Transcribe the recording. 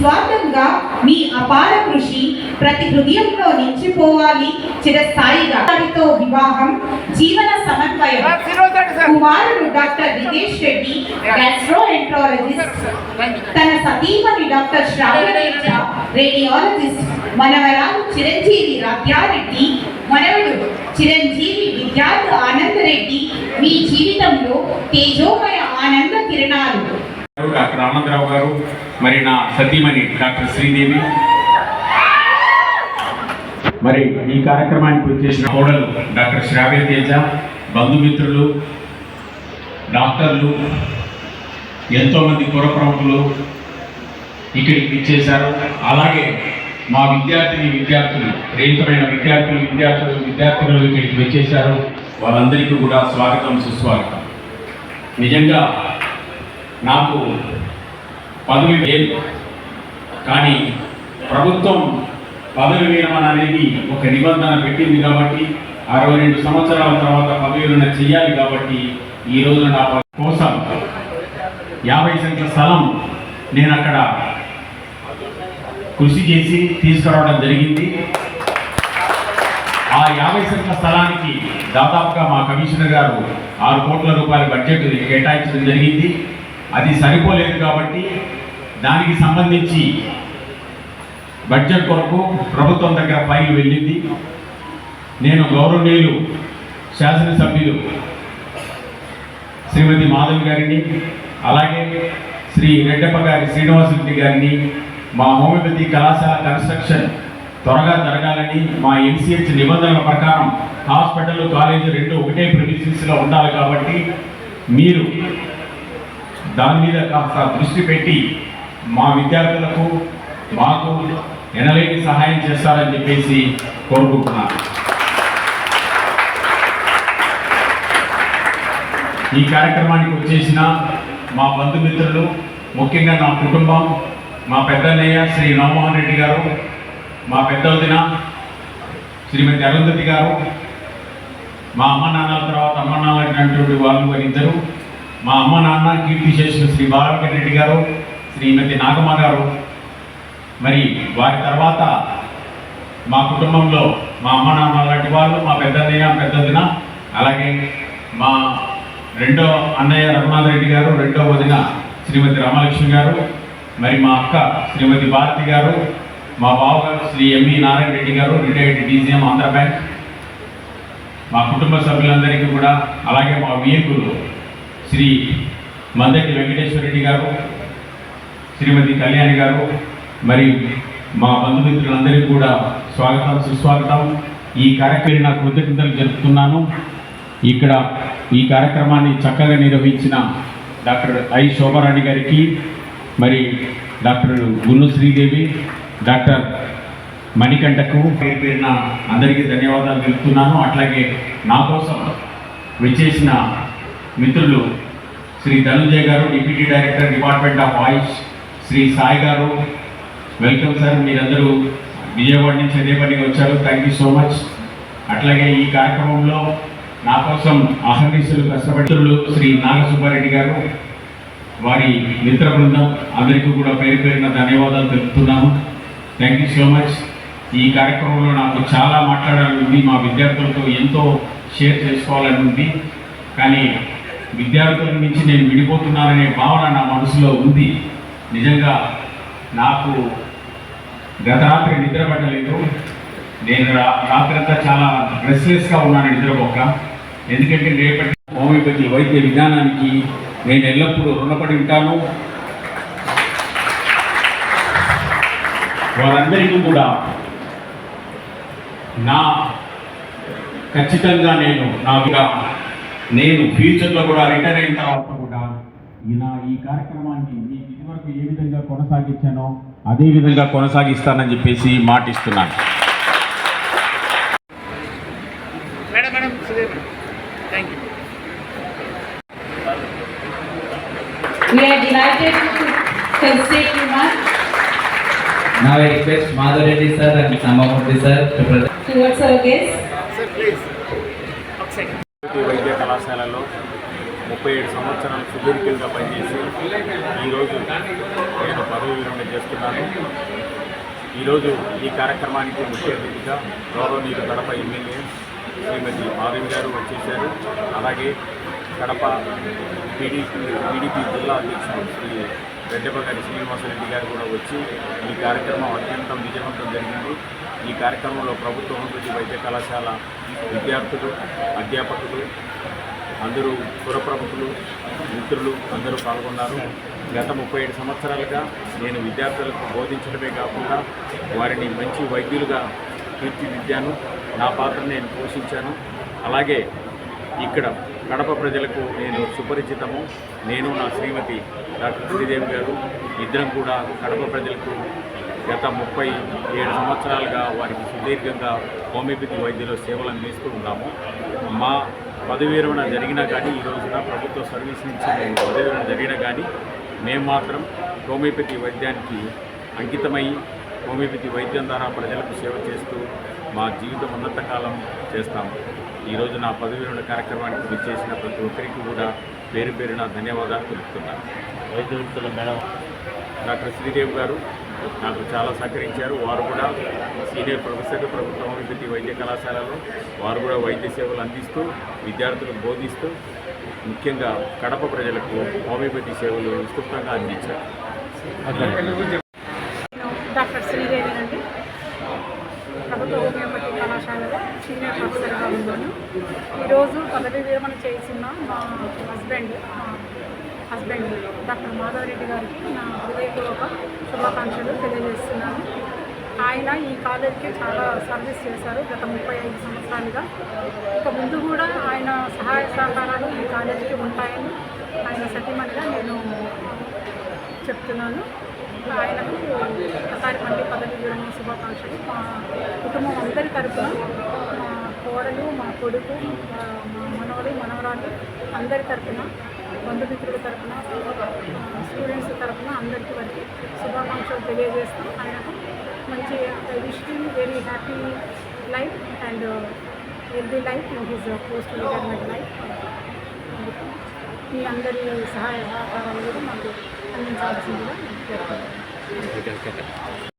నిస్వార్థంగా మీ అపార కృషి ప్రతి హృదయంలో నిలిచిపోవాలి చిరస్థాయిగా. వారితో వివాహం, జీవన సమన్వయం. కుమారుడు డాక్టర్ రితేష్ రెడ్డి గ్యాస్ట్రోఎంట్రాలజిస్ట్, తన సతీమణి డాక్టర్ శ్రావణతేజ రేడియాలజిస్ట్, మనవరాలు చిరంజీవి రాధ్యారెడ్డి, మనవడు చిరంజీవి విద్యార్థి ఆనందరెడ్డి మీ జీవితంలో తేజోమయ ఆనంద కిరణాలు. డాక్టర్ ఆనందరావు గారు, మరి నా సతీమణి డాక్టర్ శ్రీదేవి, మరి ఈ కార్యక్రమానికి వచ్చేసిన కోడలు డాక్టర్ శ్రావ్యతేజ, బంధుమిత్రులు, డాక్టర్లు, ఎంతోమంది పుర ప్రముఖులు ఇక్కడికి ఇచ్చేశారు. అలాగే మా విద్యార్థులు, ప్రేమితమైన విద్యార్థులు ఇక్కడికి వచ్చేశారు. వాళ్ళందరికీ కూడా స్వాగతం, సుస్వాగతం. నిజంగా నాకు పదవి లేదు, కానీ ప్రభుత్వం పదవి విరమణ అనేది ఒక నిబంధన పెట్టింది కాబట్టి 62 సంవత్సరాల తర్వాత పదవి విరమణ చేయాలి. కాబట్టి ఈ రోజున నా కోసం 50 సెంట్ల స్థలం నేను అక్కడ కృషి చేసి తీసుకురావడం జరిగింది. ఆ 50 సెంట్ల స్థలానికి దాదాపుగా మా కమిషనర్ గారు 6 కోట్ల రూపాయల బడ్జెట్ కేటాయించడం జరిగింది. అది సరిపోలేదు కాబట్టి దానికి సంబంధించి బడ్జెట్ కొరకు ప్రభుత్వం దగ్గర ఫైల్ వెళ్ళింది. నేను గౌరవనీయులు శాసనసభ్యులు శ్రీమతి మాధవి గారిని, అలాగే శ్రీ రెడ్డప్ప గారి శ్రీనివాసరెడ్డి గారిని, మా హోమియోపతి కళాశాల కన్స్ట్రక్షన్ త్వరగా జరగాలని, మా NCH నిబంధనల ప్రకారం హాస్పిటల్, కాలేజీ రెండు ఒకటే ప్రిమిసెస్లో ఉండాలి కాబట్టి మీరు దాని మీద కాస్త దృష్టి పెట్టి మా విద్యార్థులకు, మాకు ఎనలేని సహాయం చేస్తారని చెప్పేసి కోరుకుంటున్నాను. ఈ కార్యక్రమానికి వచ్చేసిన మా బంధుమిత్రులు, ముఖ్యంగా నా కుటుంబం, మా పెద్దన్నయ్య శ్రీ నవమోహన్ రెడ్డి గారు, మా పెద్ద వదిన శ్రీమతి అరుంధతి గారు, మా అమ్మ నాన్నల తర్వాత అమ్మ నాన్నటువంటి వాళ్ళు ఇద్దరు, మా అమ్మ నాన్న కీర్తిశేషులు శ్రీ బాలవెంకట రెడ్డి గారు, శ్రీమతి నాగమ్మ గారు, మరి వారి తర్వాత మా కుటుంబంలో మా అమ్మ నాన్న లాంటి వాళ్ళు, మా పెద్దన్నయ్య, పెద్ద వదిన, అలాగే మా రెండో అన్నయ్య రఘునాథ్ రెడ్డి గారు, రెండో వదిన శ్రీమతి రామలక్ష్మి గారు, మరి మా అక్క శ్రీమతి భారతి గారు, మా బావగారు శ్రీ ఎంఈ నారాయణ రెడ్డి గారు, రిటైర్డ్ DCM ఆంధ్ర బ్యాంక్, మా కుటుంబ సభ్యులందరికీ కూడా, అలాగే మా వియ్యకులు శ్రీ మందటి వెంకటేశ్వర రెడ్డి గారు, శ్రీమతి కళ్యాణి గారు, మరి మా బంధుమిత్రులందరికీ కూడా స్వాగతం, సుస్వాగతం. ఈ కార్యక్రమం నాకు కృతజ్ఞతలు జరుపుతున్నాను. ఇక్కడ ఈ కార్యక్రమాన్ని చక్కగా నిర్వహించిన డాక్టర్ ఐ శోభారాణి గారికి, మరి డాక్టర్ గున్ను శ్రీదేవి, డాక్టర్ మణికంఠకు పేరున అందరికీ ధన్యవాదాలు తెలుపుతున్నాను. అట్లాగే నా కోసం విచ్చేసిన మిత్రులు శ్రీ ధనుంజయ్ గారు, డిప్యూటీ డైరెక్టర్ డిపార్ట్మెంట్ ఆఫ్ ఆయుష్, శ్రీ సాయి గారు, వెల్కమ్ సార్. మీరందరూ విజయవాడ నుంచి అదే పనిగా వచ్చారు, థ్యాంక్ యూ సో మచ్. అట్లాగే ఈ కార్యక్రమంలో నా కోసం అహర్నిశలు కష్టపడుతులు శ్రీ నాగసుబ్బారెడ్డి గారు, వారి మిత్ర బృందం అందరికీ కూడా పేరు పేరున ధన్యవాదాలు తెలుపుతున్నాను, థ్యాంక్ యూ సో మచ్. ఈ కార్యక్రమంలో నాకు చాలా మాట్లాడాలని ఉంది, మా విద్యార్థులతో ఎంతో షేర్ చేసుకోవాలని ఉంది, కానీ విద్యార్థుల నుంచి నేను విడిపోతున్నాననే భావన నా మనసులో ఉంది. నిజంగా నాకు గత రాత్రి నిద్ర పట్టలేదు. నేను రాత్రి అంతా చాలా రెస్ట్లెస్గా ఉన్నాను, నిద్రపోక. ఎందుకంటే రేపటి హోమియోపతి వైద్య విధానానికి నేను ఎల్లప్పుడూ రుణపడి ఉంటాను. వారందరికీ కూడా ఖచ్చితంగా నేను ఫ్యూచర్లో కూడా రిటైర్ అయిన తర్వాత కూడా ఈ కార్యక్రమాన్ని మీకు ఇదివరకు ఏ విధంగా కొనసాగించానో అదే విధంగా కొనసాగిస్తానని చెప్పేసి మాటిస్తున్నాను. We are delighted to consider you, ma'am. Now I request Madhav Reddy sir and Samamurthy sir to present. Towards our guests. Sir, please. వైద్య కళాశాలలో 37 సంవత్సరాలు సుదీర్ఘంగా పనిచేసి ఈరోజు నేను పదవి విరమణ చేస్తున్నాను. ఈరోజు ఈ కార్యక్రమానికి ముఖ్య అతిథిగా గౌరవనీయులు కడప ఎమ్మెల్యే శ్రీమతి మాధవి గారు వచ్చేశారు. అలాగే కడప టీడీపీ జిల్లా అధ్యక్షుడు శ్రీ రెడ్డెపగారి శ్రీనివాసరెడ్డి గారు కూడా వచ్చి ఈ కార్యక్రమం అత్యంత విజయవంతం జరిగింది. ఈ కార్యక్రమంలో ప్రభుత్వ హోమియోపతి వైద్య కళాశాల విద్యార్థులు, అధ్యాపకులు, అందరూ పురప్రముఖులు, మిత్రులు అందరూ పాల్గొన్నారు. గత 37 సంవత్సరాలుగా నేను విద్యార్థులకు బోధించడమే కాకుండా వారిని మంచి వైద్యులుగా తీర్చిదిద్దాను. నా పాత్రను నేను పోషించాను. అలాగే ఇక్కడ కడప ప్రజలకు నేను సుపరిచితము. నేను నా శ్రీమతి డాక్టర్ శ్రీదేవి గారు ఇద్దరం కూడా కడప ప్రజలకు గత 37 సంవత్సరాలుగా వారికి సుదీర్ఘంగా హోమియోపతి వైద్యుల సేవలు అందిస్తూ ఉన్నాము. మా పదవి విరమణ జరిగినా కానీ ఈ రోజున ప్రభుత్వ సర్వీస్ నుంచి మేము పదవి విరమణ జరిగినా కానీ మేము మాత్రం హోమియోపతి వైద్యానికి అంకితమై హోమియోపతి వైద్యం ద్వారా ప్రజలకు సేవ చేస్తూ మా జీవితం ఉన్నంతకాలం చేస్తాము. ఈరోజు నా పదవి విరమణ కార్యక్రమానికి విచ్చేసిన ప్రతి ఒక్కరికి కూడా పేరు పేరున ధన్యవాదాలు తెలుపుతున్నాను. వైద్యుల మేడం డాక్టర్ శ్రీదేవి గారు నాకు చాలా సహకరించారు. వారు కూడా సీనియర్ ప్రొఫెసర్ ప్రభుత్వ హోమియోపతి వైద్య కళాశాలలో వారు కూడా వైద్య సేవలు అందిస్తూ విద్యార్థులకు బోధిస్తూ ముఖ్యంగా కడప ప్రజలకు హోమియోపతి సేవలు విస్తృతంగా అందించారు. డాక్టర్ శ్రీదేవి అండి, ప్రభుత్వ హోమియోపతి కళాశాలలో సీనియర్ ప్రొఫెసర్గా ఉన్నాను. ఈరోజు పదవి విరమణ చేసిన మా హస్బెండ్ డాక్టర్ మాధవరెడ్డి గారికి నా హృదయపూర్వక శుభాకాంక్షలు తెలియజేస్తున్నాను. ఆయన ఈ కాలేజీకి చాలా సర్వీస్ చేశారు గత 35 సంవత్సరాలుగా. ఇక ముందు కూడా ఆయన సహాయ సహకారాలు ఈ కాలేజీకి ఉంటాయని ఆయన సతీమణిగా నేను చెప్తున్నాను. ఆయనకు ఒకసారి మళ్ళీ పదవి విరమణ శుభాకాంక్షలు. మా కుటుంబం అందరి తరఫున, మా కోడలు, మా కొడుకు, మా మనవడు, మనవరాలు అందరి తరఫున, బంధుమిత్రుల తరఫున, స్టూడెంట్స్ తరఫున అందరికీ వరకు శుభాకాంక్షలు తెలియజేస్తాం. ఆయనకు మంచి wish him very happy life and healthy life in his post retirement life. మీ అందరి సహాయ సహకారాలు కూడా మాకు అందించాల్సిందిగా నేను కోరుకుంటున్నాను.